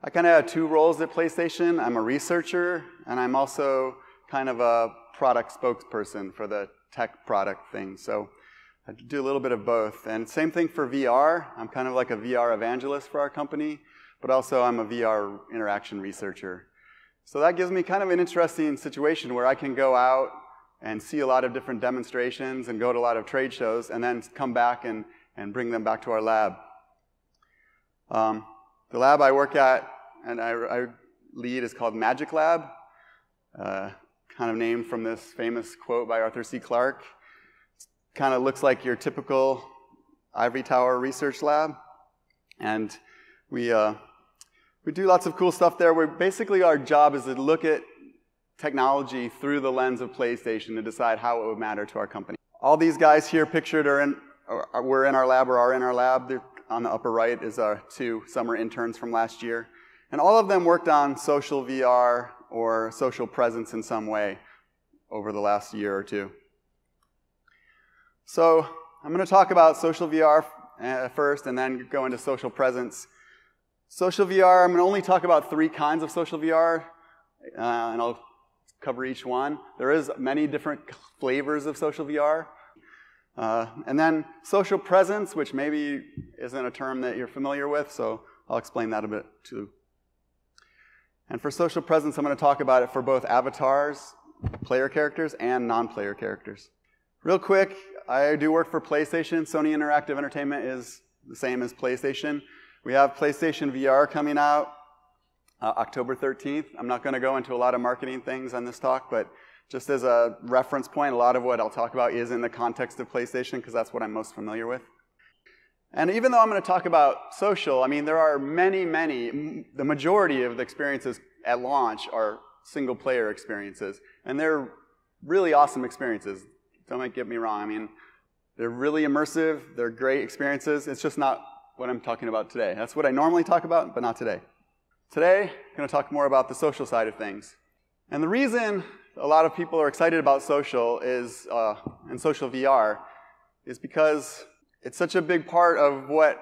I kind of have two roles at PlayStation. I'm a researcher, and I'm also kind of a product spokesperson for the tech product thing. So I do a little bit of both. And same thing for VR. I'm kind of like a VR evangelist for our company, but also I'm a VR interaction researcher. So that gives me kind of an interesting situation where I can go out and see a lot of different demonstrations and go to a lot of trade shows and then come back and bring them back to our lab. The lab I work at and I lead is called Magic Lab, kind of named from this famous quote by Arthur C. Clarke. Kind of looks like your typical ivory tower research lab. And we do lots of cool stuff there. Basically, our job is to look at technology through the lens of PlayStation to decide how it would matter to our company. All these guys here pictured were in our lab or are in our lab. They're, on the upper right is our 2 summer interns from last year. And all of them worked on social VR or social presence in some way over the last year or 2. So I'm going to talk about social VR first and then go into social presence. Social VR, I'm going to only talk about 3 kinds of social VR, and I'll cover each one. There is many different flavors of social VR. And then social presence, which maybe isn't a term that you're familiar with, so I'll explain that a bit too. And for social presence, I'm going to talk about it for both avatars, player characters, and non-player characters. Real quick, I do work for PlayStation. Sony Interactive Entertainment is the same as PlayStation. We have PlayStation VR coming out October 13th. I'm not going to go into a lot of marketing things on this talk, but just as a reference point, a lot of what I'll talk about is in the context of PlayStation, because that's what I'm most familiar with. And even though I'm going to talk about social, I mean, there are many, the majority of the experiences at launch are single-player experiences. And they're really awesome experiences. Don't get me wrong. I mean, they're really immersive. They're great experiences. It's just not what I'm talking about today. That's what I normally talk about, but not today. Today, I'm going to talk more about the social side of things. And the reason a lot of people are excited about social is, and social VR, is because it's such a big part of what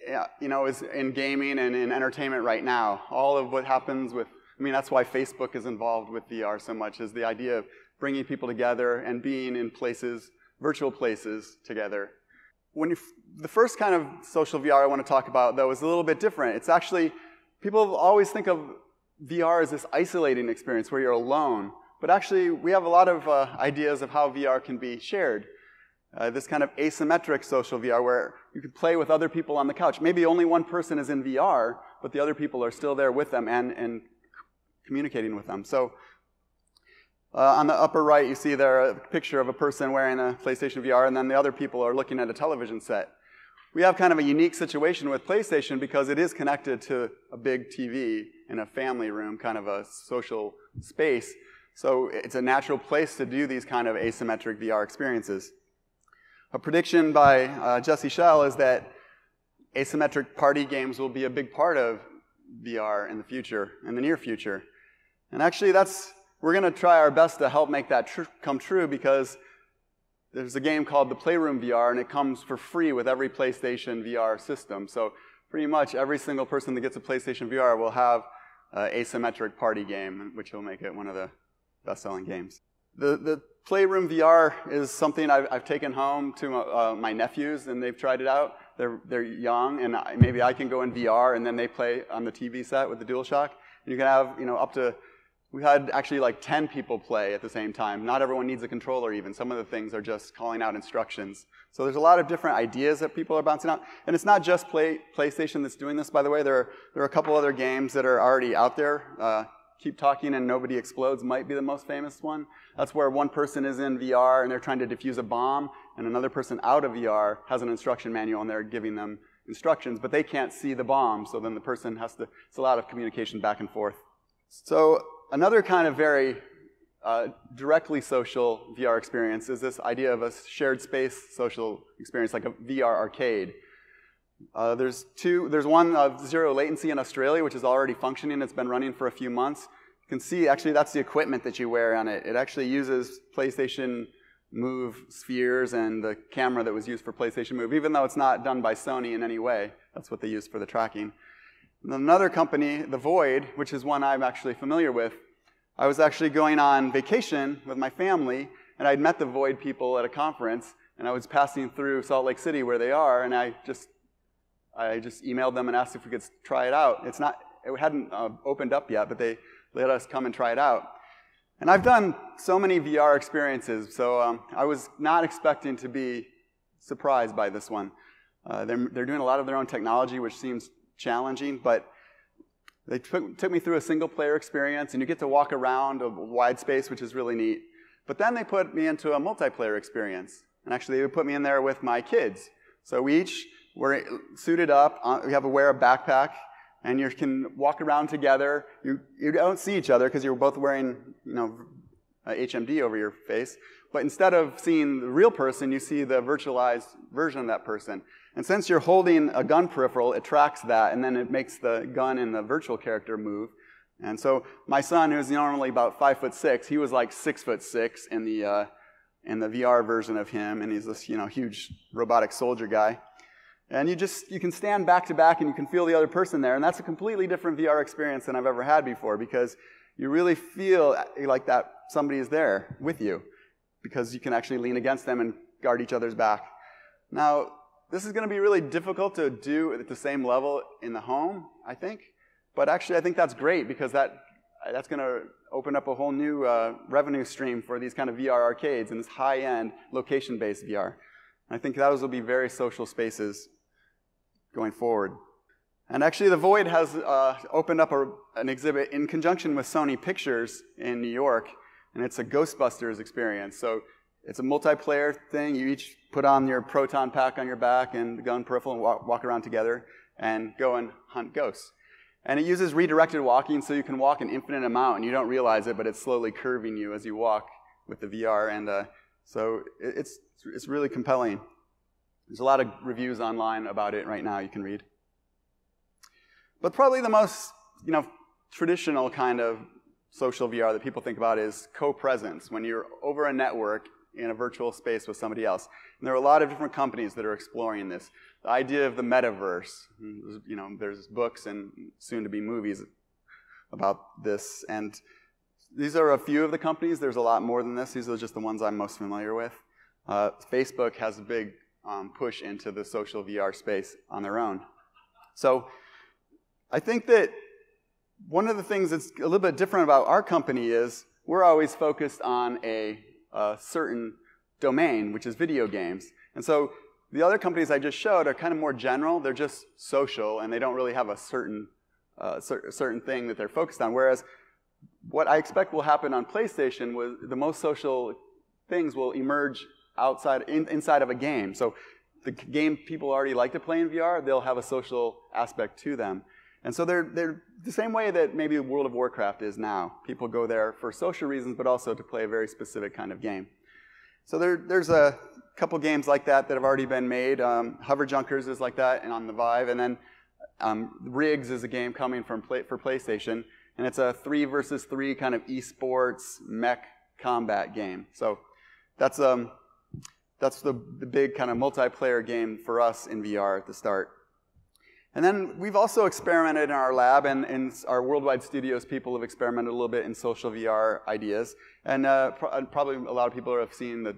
is in gaming and in entertainment right now. All of what happens with, I mean, that's why Facebook is involved with VR so much, is the idea of bringing people together and being in places, virtual places together. The first kind of social VR I want to talk about, though, is a little bit different. It's actually, people always think of VR as this isolating experience where you're alone. But actually, we have a lot of ideas of how VR can be shared. This kind of asymmetric social VR where you could play with other people on the couch. Maybe only one person is in VR, but the other people are still there with them and communicating with them. So on the upper right, you see there a picture of a person wearing a PlayStation VR, and then the other people are looking at a television set. We have kind of a unique situation with PlayStation because it is connected to a big TV in a family room, kind of a social space. So it's a natural place to do these kind of asymmetric VR experiences. A prediction by Jesse Schell is that asymmetric party games will be a big part of VR in the future, in the near future. And actually, we're going to try our best to help make that come true, because there's a game called the Playroom VR, and it comes for free with every PlayStation VR system. So pretty much every single person that gets a PlayStation VR will have an asymmetric party game, which will make it one of the best-selling games. The Playroom VR is something I've taken home to my nephews, and they've tried it out. They're young, and maybe I can go in VR, and then they play on the TV set with the DualShock. And you can have up to, we had actually like 10 people play at the same time. Not everyone needs a controller even. Some of the things are just calling out instructions. So there's a lot of different ideas that people are bouncing out. And it's not just PlayStation that's doing this, by the way. There are a couple other games that are already out there. Keep Talking and Nobody Explodes might be the most famous one. That's where one person is in VR and they're trying to defuse a bomb, and another person out of VR has an instruction manual and they're giving them instructions, but they can't see the bomb, so then the person has to, it's a lot of communication back and forth. So another kind of very directly social VR experience is this idea of a shared space social experience, like a VR arcade. There's one of zero latency in Australia, which is already functioning. It's been running for a few months. You can see, actually, that's the equipment that you wear on it. It actually uses PlayStation Move spheres and the camera that was used for PlayStation Move, even though it's not done by Sony in any way. That's what they use for the tracking. Another company, The Void, which is one I'm actually familiar with, I was actually going on vacation with my family, and I'd met the Void people at a conference, and I was passing through Salt Lake City where they are, and I just emailed them and asked if we could try it out. It hadn't opened up yet, but they let us come and try it out. And I've done so many VR experiences, so I was not expecting to be surprised by this one. They're doing a lot of their own technology, which seems challenging, but they took me through a single-player experience, and you get to walk around a wide space, which is really neat. But then they put me into a multiplayer experience, and actually they would put me in there with my kids. So we each were suited up. We have to wear a backpack, and you can walk around together. You don't see each other because you're both wearing, HMD over your face. But instead of seeing the real person, you see the virtualized version of that person. And since you're holding a gun peripheral, it tracks that, and then it makes the gun and the virtual character move. And so my son, who's normally about 5'6", he was like 6'6" in the VR version of him, and he's this huge robotic soldier guy. And you can stand back to back, and you can feel the other person there, and that's a completely different VR experience than I've ever had before, because you really feel like that somebody is there with you, because you can actually lean against them and guard each other's back. Now, this is going to be really difficult to do at the same level in the home, I think. But actually, I think that's great, because that's going to open up a whole new revenue stream for these kind of VR arcades and this high-end location-based VR. I think those will be very social spaces going forward. And actually, The Void has opened up an exhibit in conjunction with Sony Pictures in New York, and it's a Ghostbusters experience. So it's a multiplayer thing. You each put on your proton pack on your back and the gun peripheral and walk around together and go and hunt ghosts. And it uses redirected walking, so you can walk an infinite amount, and you don't realize it, but it's slowly curving you as you walk with the VR. And so it's really compelling. There's a lot of reviews online about it right now you can read. But probably the most traditional kind of social VR that people think about is co-presence, when you're over a network in a virtual space with somebody else. And there are a lot of different companies that are exploring this. The idea of the metaverse, there's books and soon-to-be movies about this. And these are a few of the companies. There's a lot more than this. These are just the ones I'm most familiar with. Facebook has a big push into the social VR space on their own. So I think that one of the things that's a little bit different about our company is we're always focused on a certain domain, which is video games. And so the other companies I just showed are kind of more general. They're just social, and they don't really have a certain thing that they're focused on. Whereas what I expect will happen on PlayStation was the most social things will emerge inside of a game. So the game people already like to play in VR, they'll have a social aspect to them. And so they're the same way that maybe World of Warcraft is now. People go there for social reasons, but also to play a very specific kind of game. So there's a couple games like that have already been made. Hover Junkers is like that, and on the Vive. And then Rigs is a game coming for PlayStation, and it's a 3 versus 3 kind of esports mech combat game. So that's the big kind of multiplayer game for us in VR at the start. And then we've also experimented in our lab, and in our worldwide studios, people have experimented a little bit in social VR ideas. And probably a lot of people have seen the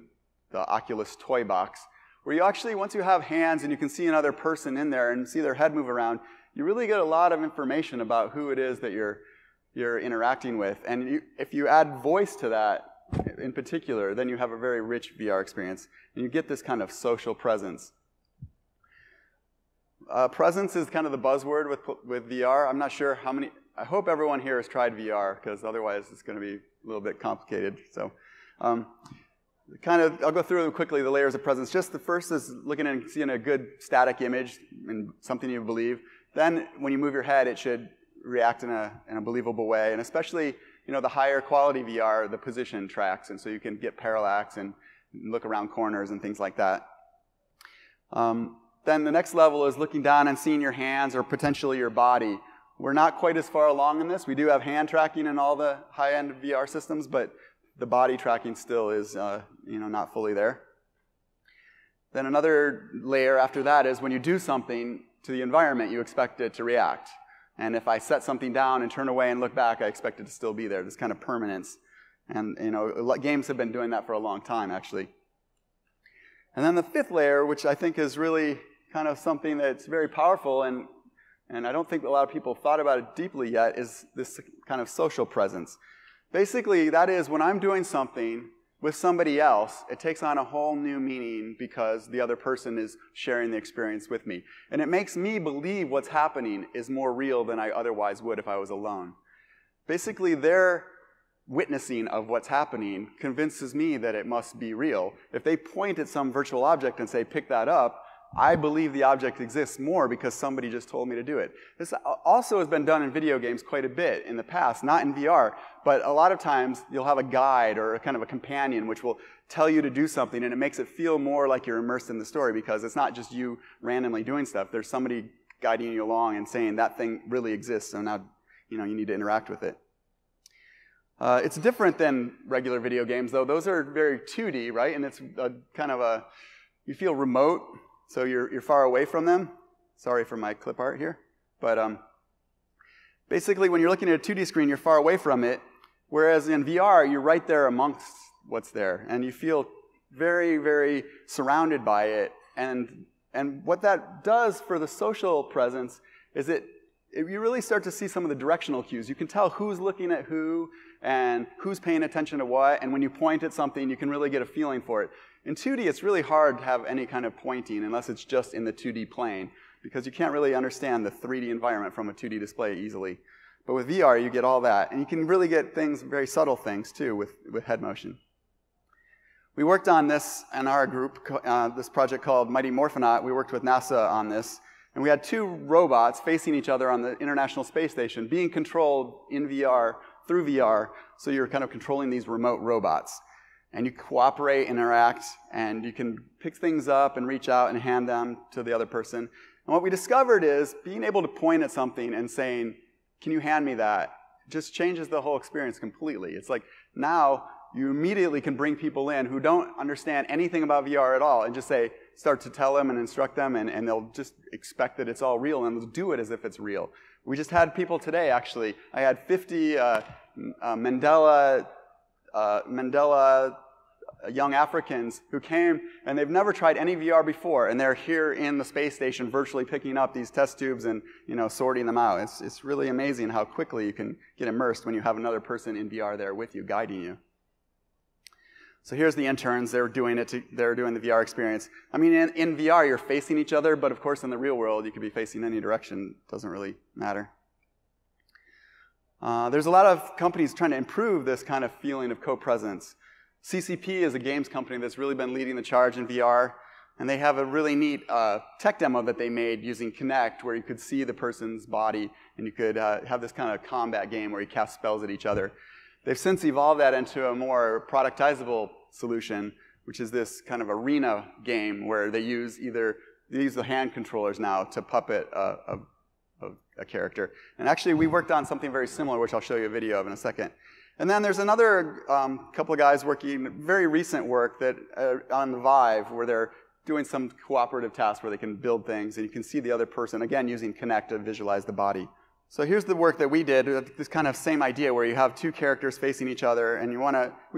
Oculus toy box, where you actually, once you have hands and you can see another person in there and see their head move around, you really get a lot of information about who it is that you're interacting with. And if you add voice to that, in particular, then you have a very rich VR experience, and you get this kind of social presence. Presence is kind of the buzzword with VR. I'm not sure how many. I hope everyone here has tried VR, because otherwise it's going to be a little bit complicated. So, I'll go through quickly the layers of presence. Just the first is looking and seeing a good static image and something you believe. Then, when you move your head, it should react in a believable way. And especially, the higher quality VR, the position tracks, and so you can get parallax and look around corners and things like that. Then the next level is looking down and seeing your hands or potentially your body. We're not quite as far along in this. We do have hand tracking in all the high-end VR systems, but the body tracking still is not fully there. Then another layer after that is when you do something to the environment, you expect it to react. And if I set something down and turn away and look back, I expect it to still be there, this kind of permanence. And games have been doing that for a long time, actually. And then the fifth layer, which I think is really kind of something that's very powerful, and I don't think a lot of people have thought about it deeply yet, is this kind of social presence. Basically, that is, when I'm doing something with somebody else, it takes on a whole new meaning because the other person is sharing the experience with me. And it makes me believe what's happening is more real than I otherwise would if I was alone. Basically, their witnessing of what's happening convinces me that it must be real. If they point at some virtual object and say, pick that up, I believe the object exists more because somebody just told me to do it. This also has been done in video games quite a bit in the past, not in VR, but a lot of times you'll have a guide or a kind of a companion which will tell you to do something, and it makes it feel more like you're immersed in the story because it's not just you randomly doing stuff. There's somebody guiding you along and saying that thing really exists, so now you need to interact with it. It's different than regular video games, though. Those are very 2D, right? And it's kind of you feel remote. So you're far away from them. Sorry for my clip art here. But basically, when you're looking at a 2D screen, you're far away from it. Whereas in VR, you're right there amongst what's there. And you feel very, very surrounded by it. And what that does for the social presence is you really start to see some of the directional cues. You can tell who's looking at who and who's paying attention to what. And when you point at something, you can really get a feeling for it. In 2D, it's really hard to have any kind of pointing unless it's just in the 2D plane because you can't really understand the 3D environment from a 2D display easily. But with VR, you get all that. And you can really get things, very subtle things, too, with head motion. We worked on this in our group, this project called Mighty Morphonaut. We worked with NASA on this. And we had two robots facing each other on the International Space Station being controlled in VR, through VR, so you're kind of controlling these remote robots. And you cooperate, interact, and you can pick things up and reach out and hand them to the other person. And what we discovered is being able to point at something and saying, can you hand me that, just changes the whole experience completely. It's like now you immediately can bring people in who don't understand anything about VR at all and just start to tell them and instruct them, and they'll just expect that it's all real, and they'll do it as if it's real. We just had people today, actually. I had 50 Mandela young Africans who came, and they've never tried any VR before, and they're here in the space station virtually picking up these test tubes and sorting them out. It's really amazing how quickly you can get immersed when you have another person in VR there with you, guiding you. So here's the interns. They're doing the VR experience. I mean, in VR, you're facing each other, but of course in the real world, you could be facing any direction. It doesn't really matter. There's a lot of companies trying to improve this kind of feeling of co-presence. CCP is a games company that's really been leading the charge in VR, and they have a really neat tech demo that they made using Kinect where you could see the person's body, and you could have this kind of combat game where you cast spells at each other. They've since evolved that into a more productizable solution, which is this kind of arena game where they use the hand controllers now to puppet a character. And actually, we worked on something very similar, which I'll show you a video of in a second. And then there's another couple of guys working very recent work that on the Vive, where they're doing some cooperative tasks where they can build things, and you can see the other person, again, using Kinect to visualize the body. So here's the work that we did, this kind of same idea where you have two characters facing each other, and we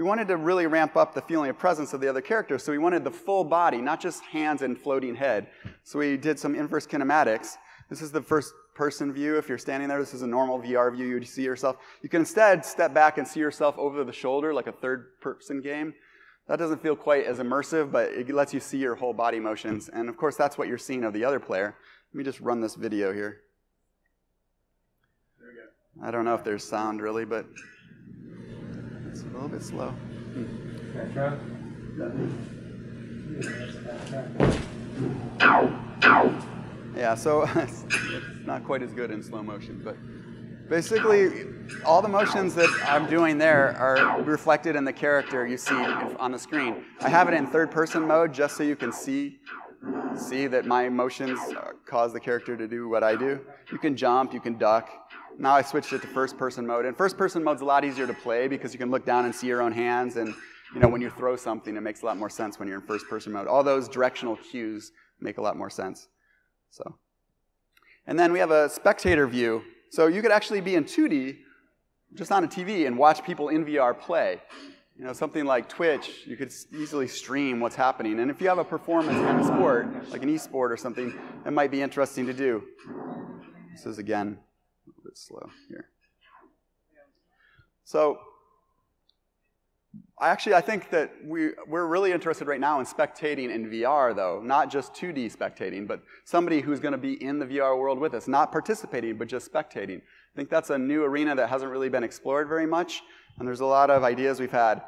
wanted to really ramp up the feeling of presence of the other character, so we wanted the full body, not just hands and floating head. So we did some inverse kinematics. This is the first person view. If you're standing there, this is a normal VR view. You see yourself. You can instead step back and see yourself over the shoulder like a third-person game. That doesn't feel quite as immersive, but it lets you see your whole body motions. And of course, that's what you're seeing of the other player. Let me just run this video here. There we go. I don't know if there's sound really, but it's a little bit slow. Can I try? Yeah, so it's not quite as good in slow motion, but basically all the motions that I'm doing there are reflected in the character you see on the screen. I have it in third-person mode just so you can see that my motions cause the character to do what I do. You can jump, you can duck. Now I switched it to first-person mode, and first-person mode's a lot easier to play because you can look down and see your own hands, and when you throw something, it makes a lot more sense when you're in first-person mode. All those directional cues make a lot more sense. And then we have a spectator view. So you could actually be in 2D, just on a TV, and watch people in VR play. You know, something like Twitch, you could easily stream what's happening. And if you have a performance kind of sport, like an e-sport or something, it might be interesting to do. This is, again, a little bit slow here. So I think that we're really interested right now in spectating in VR, though. Not just 2D spectating, but somebody who's going to be in the VR world with us. Not participating, but just spectating. I think that's a new arena that hasn't really been explored very much. And there's a lot of ideas we've had.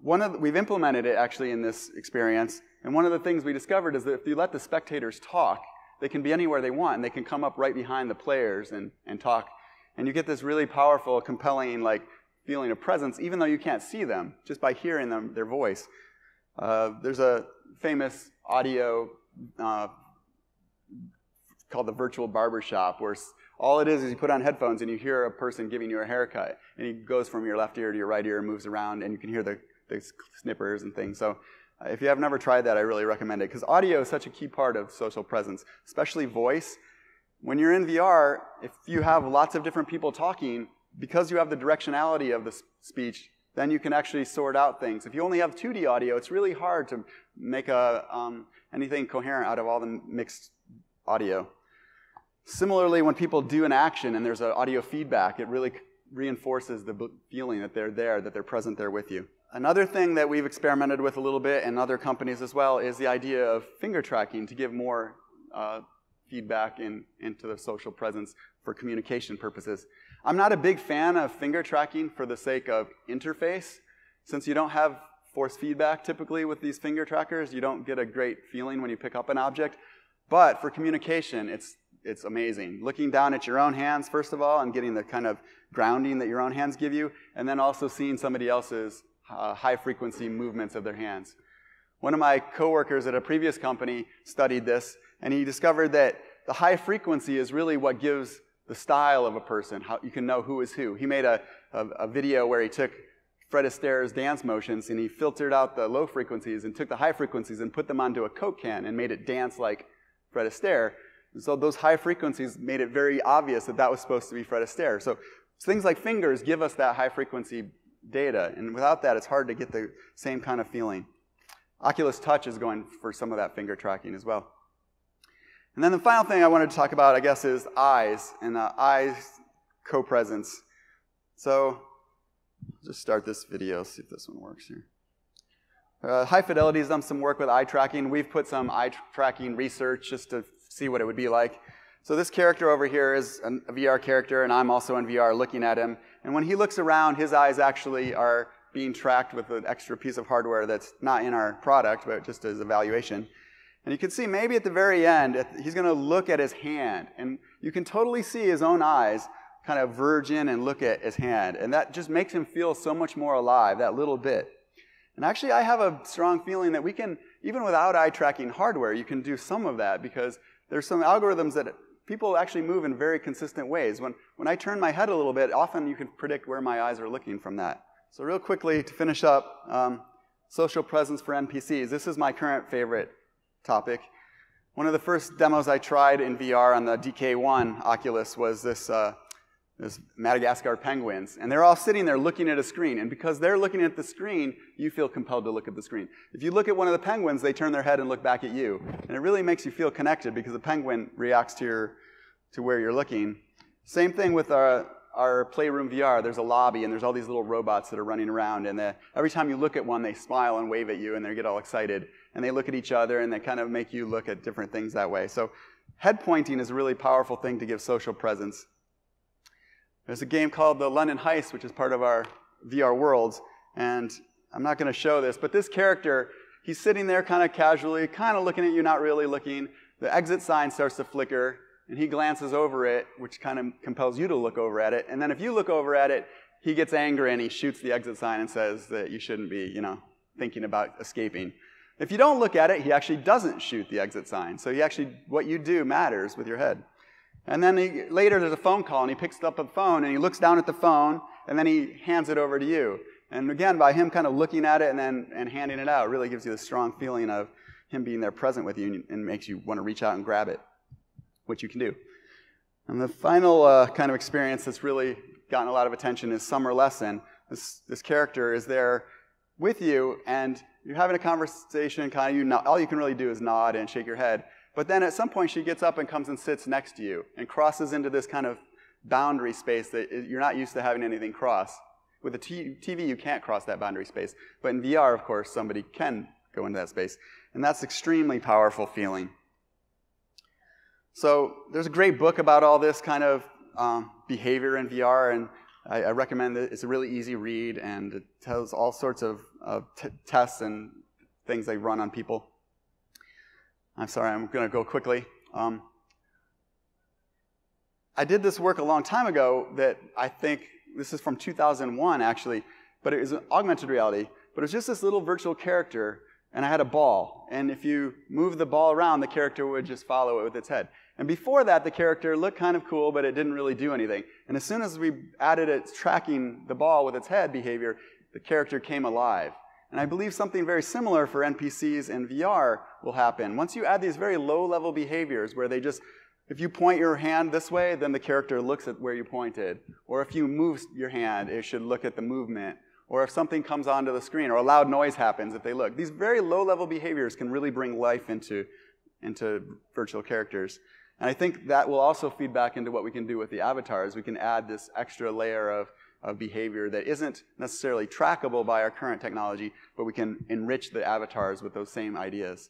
We've implemented it, actually, in this experience. And one of the things we discovered is that if you let the spectators talk, they can be anywhere they want. And they can come up right behind the players and talk. And you get this really powerful, compelling, feeling of presence, even though you can't see them, just by hearing their voice. There's a famous audio called the virtual barbershop, where all it is you put on headphones and you hear a person giving you a haircut. And he goes from your left ear to your right ear and moves around, and you can hear the snippers and things. So if you have never tried that, I really recommend it, because audio is such a key part of social presence, especially voice. When you're in VR, if you have lots of different people talking, because you have the directionality of the speech, then you can actually sort out things. If you only have 2D audio, it's really hard to make anything coherent out of all the mixed audio. Similarly, when people do an action and there's an audio feedback, it really reinforces the feeling that they're there, that they're present there with you. Another thing that we've experimented with a little bit, and other companies as well, is the idea of finger tracking to give more feedback into the social presence for communication purposes. I'm not a big fan of finger tracking for the sake of interface. Since you don't have force feedback typically with these finger trackers, you don't get a great feeling when you pick up an object. But for communication, it's amazing. Looking down at your own hands, first of all, and getting the kind of grounding that your own hands give you, and then also seeing somebody else's high-frequency movements of their hands. One of my coworkers at a previous company studied this, and he discovered that the high frequency is really what gives the style of a person, how you can know who is who. He made a video where he took Fred Astaire's dance motions, and he filtered out the low frequencies and took the high frequencies and put them onto a Coke can and made it dance like Fred Astaire. And so those high frequencies made it very obvious that that was supposed to be Fred Astaire. So things like fingers give us that high frequency data, and without that, it's hard to get the same kind of feeling. Oculus Touch is going for some of that finger tracking as well. And then the final thing I wanted to talk about, I guess, is eyes and eyes co-presence. So I'll just start this video, see if this one works here. High Fidelity has done some work with eye tracking. We've put some eye tracking research just to see what it would be like. So this character over here is a VR character, and I'm also in VR looking at him. And when he looks around, his eyes actually are being tracked with an extra piece of hardware that's not in our product, but just as evaluation. And you can see maybe at the very end, he's going to look at his hand. And you can totally see his own eyes kind of verge in and look at his hand. And that just makes him feel so much more alive, that little bit. And actually, I have a strong feeling that we can, even without eye tracking hardware, you can do some of that, because there's some algorithms that people actually move in very consistent ways. When I turn my head a little bit, often you can predict where my eyes are looking from that. So real quickly, to finish up, social presence for NPCs. This is my current favorite topic. One of the first demos I tried in VR on the DK1 Oculus was this Madagascar penguins. And they're all sitting there looking at a screen. And because they're looking at the screen, you feel compelled to look at the screen. If you look at one of the penguins, they turn their head and look back at you. And it really makes you feel connected, because the penguin reacts to where you're looking. Same thing with our Playroom VR. There's a lobby, and there's all these little robots that are running around. And every time you look at one, they smile and wave at you, and they get all excited. And they look at each other, and they kind of make you look at different things that way. So head pointing is a really powerful thing to give social presence. There's a game called the London Heist, which is part of our VR worlds. And I'm not going to show this, but this character, he's sitting there kind of casually, kind of looking at you, not really looking. The exit sign starts to flicker, and he glances over it, which kind of compels you to look over at it. And then if you look over at it, he gets angry, and he shoots the exit sign and says that you shouldn't be, thinking about escaping. If you don't look at it, he actually doesn't shoot the exit sign. So what you do matters with your head. And then later there's a phone call, and he picks up the phone, and he looks down at the phone, and then he hands it over to you. And again, by him kind of looking at it and handing it out, it really gives you the strong feeling of him being there present with you, and makes you want to reach out and grab it, which you can do. And the final kind of experience that's really gotten a lot of attention is Summer Lesson. This character is there with you, and you're having a conversation, all you can really do is nod and shake your head. But then at some point she gets up and comes and sits next to you and crosses into this kind of boundary space that you're not used to having anything cross. With a TV, you can't cross that boundary space. But in VR, of course, somebody can go into that space. And that's extremely powerful feeling. So there's a great book about all this kind of behavior in VR, and I recommend it. It's a really easy read, and it tells all sorts of tests and things they run on people. I'm sorry, I'm going to go quickly. I did this work a long time ago that I think, this is from 2001 actually, but it was an augmented reality, but it was just this little virtual character, and I had a ball, and if you move the ball around, the character would just follow it with its head. And before that, the character looked kind of cool, but it didn't really do anything. And as soon as we added it tracking the ball with its head behavior, the character came alive. And I believe something very similar for NPCs in VR will happen. Once you add these very low-level behaviors where they just, if you point your hand this way, then the character looks at where you pointed. Or if you move your hand, it should look at the movement. Or if something comes onto the screen, or a loud noise happens if they look. These very low-level behaviors can really bring life into virtual characters. And I think that will also feed back into what we can do with the avatars. We can add this extra layer of behavior that isn't necessarily trackable by our current technology, but we can enrich the avatars with those same ideas.